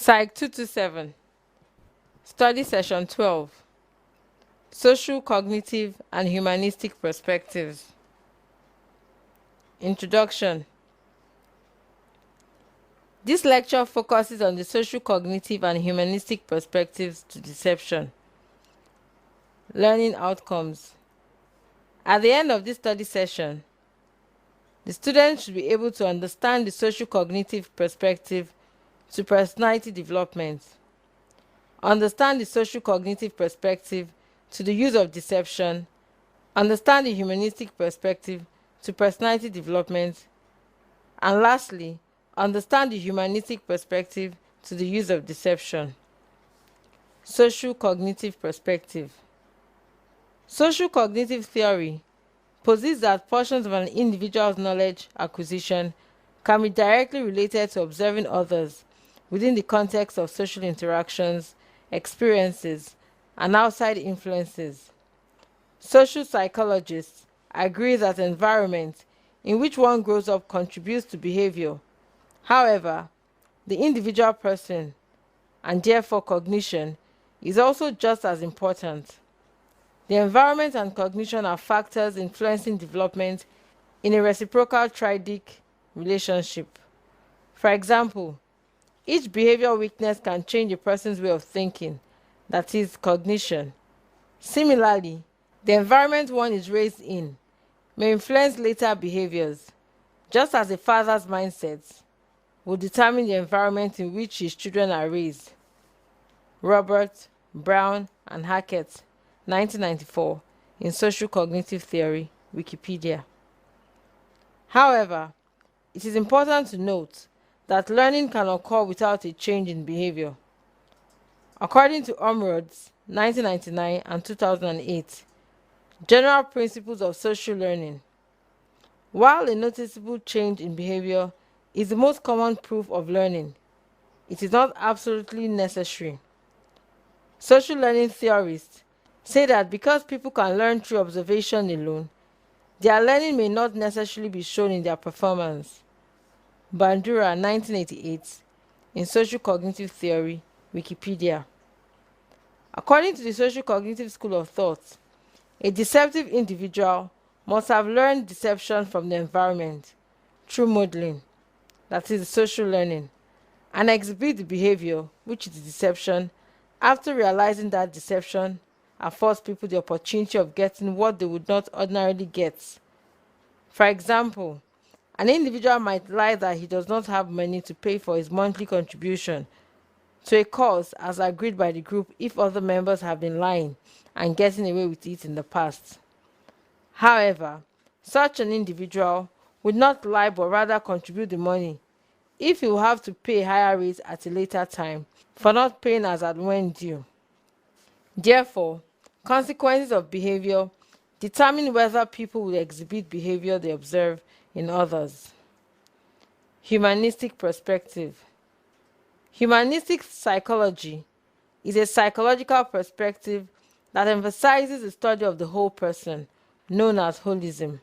Psych 227, Study Session 12, Social, Cognitive, and Humanistic Perspectives. Introduction. This lecture focuses on the social, cognitive, and humanistic perspectives to deception. Learning outcomes. At the end of this study session, the students should be able to understand the social cognitive perspective to personality development, understand the social cognitive perspective to the use of deception, understand the humanistic perspective to personality development, and lastly, understand the humanistic perspective to the use of deception. Social cognitive perspective. Social cognitive theory posits that portions of an individual's knowledge acquisition can be directly related to observing others within the context of social interactions, experiences, and outside influences. Social psychologists agree that the environment in which one grows up contributes to behavior. However, the individual person, and therefore cognition, is also just as important. The environment and cognition are factors influencing development in a reciprocal triadic relationship. For example, each behavioral weakness can change a person's way of thinking, that is, cognition. Similarly, the environment one is raised in may influence later behaviors, just as a father's mindset will determine the environment in which his children are raised. Robert, Brown, and Hackett, 1994, in Social Cognitive Theory, Wikipedia. However, it is important to note that learning can occur without a change in behavior. According to Omrods, 1999 and 2008, General Principles of Social Learning. While a noticeable change in behavior is the most common proof of learning, it is not absolutely necessary. Social learning theorists say that because people can learn through observation alone, their learning may not necessarily be shown in their performance. Bandura, 1988, in Social Cognitive Theory, Wikipedia. According to the Social Cognitive School of Thought, a deceptive individual must have learned deception from the environment through modeling, that is, social learning, and exhibit the behavior, which is deception, after realizing that deception affords people the opportunity of getting what they would not ordinarily get. For example, an individual might lie that he does not have money to pay for his monthly contribution to a cause as agreed by the group if other members have been lying and getting away with it in the past. However, such an individual would not lie but rather contribute the money if he will have to pay higher rates at a later time for not paying as at when due. Therefore, consequences of behavior determine whether people will exhibit behavior they observe in others. Humanistic perspective. Humanistic psychology is a psychological perspective that emphasizes the study of the whole person, known as holism.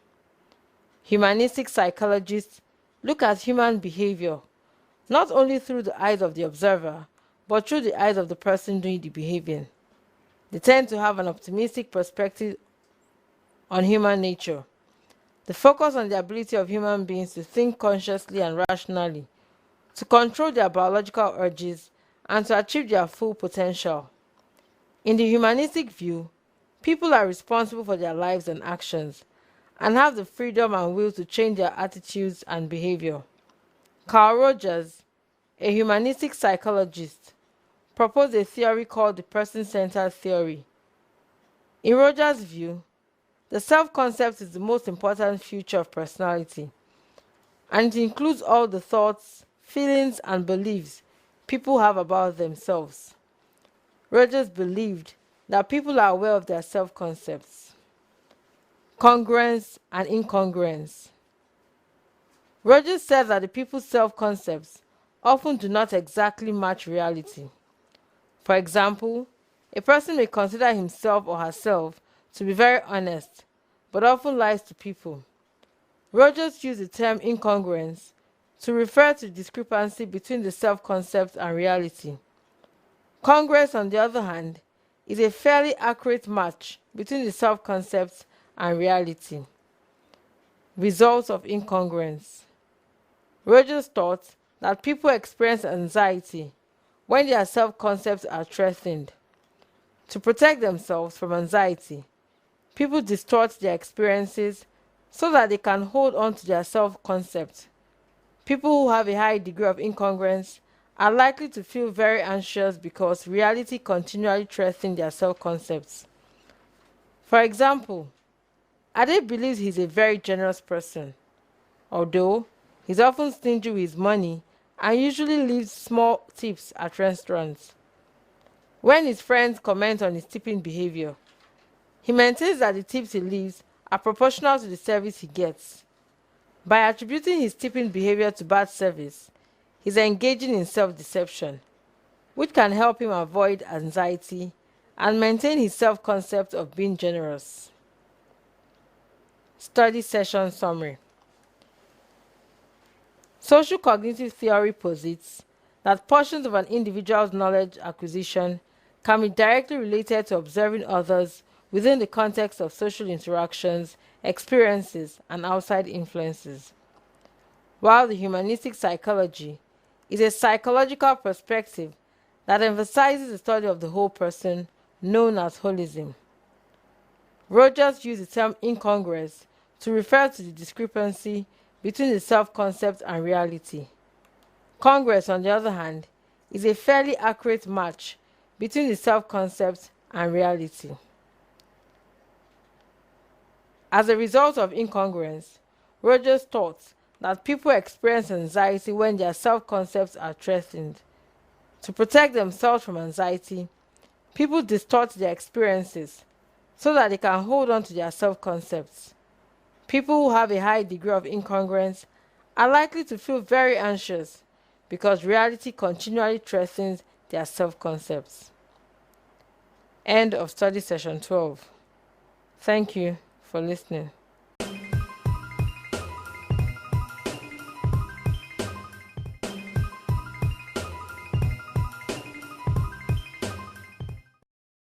Humanistic psychologists look at human behavior not only through the eyes of the observer, but through the eyes of the person doing the behaving. They tend to have an optimistic perspective on human nature. They focus on the ability of human beings to think consciously and rationally, to control their biological urges, and to achieve their full potential. In the humanistic view, people are responsible for their lives and actions, and have the freedom and will to change their attitudes and behavior. Carl Rogers, a humanistic psychologist, proposed a theory called the person-centered theory. In Rogers' view, the self-concept is the most important feature of personality, and it includes all the thoughts, feelings, and beliefs people have about themselves. Rogers believed that people are aware of their self-concepts. Congruence and incongruence. Rogers said that the people's self-concepts often do not exactly match reality. For example, a person may consider himself or herself to be very honest, but often lies to people. Rogers used the term incongruence to refer to the discrepancy between the self-concept and reality. Congruence, on the other hand, is a fairly accurate match between the self-concept and reality. Results of incongruence. Rogers thought that people experience anxiety when their self-concepts are threatened. To protect themselves from anxiety, people distort their experiences so that they can hold on to their self-concept. People who have a high degree of incongruence are likely to feel very anxious because reality continually threatens their self-concepts. For example, Ade believes he's a very generous person, although he's often stingy with his money and usually leaves small tips at restaurants. When his friends comment on his tipping behavior, he maintains that the tips he leaves are proportional to the service he gets. By attributing his tipping behavior to bad service, he's engaging in self-deception, which can help him avoid anxiety and maintain his self-concept of being generous. Study session summary. Social cognitive theory posits that portions of an individual's knowledge acquisition can be directly related to observing others within the context of social interactions, experiences, and outside influences. While the humanistic psychology is a psychological perspective that emphasizes the study of the whole person, known as holism. Rogers used the term incongruous to refer to the discrepancy between the self-concept and reality. Congruence, on the other hand, is a fairly accurate match between the self-concept and reality. As a result of incongruence, Rogers thought that people experience anxiety when their self-concepts are threatened. To protect themselves from anxiety, people distort their experiences so that they can hold on to their self-concepts. People who have a high degree of incongruence are likely to feel very anxious because reality continually threatens their self-concepts. End of study session 12. Thank you for listening.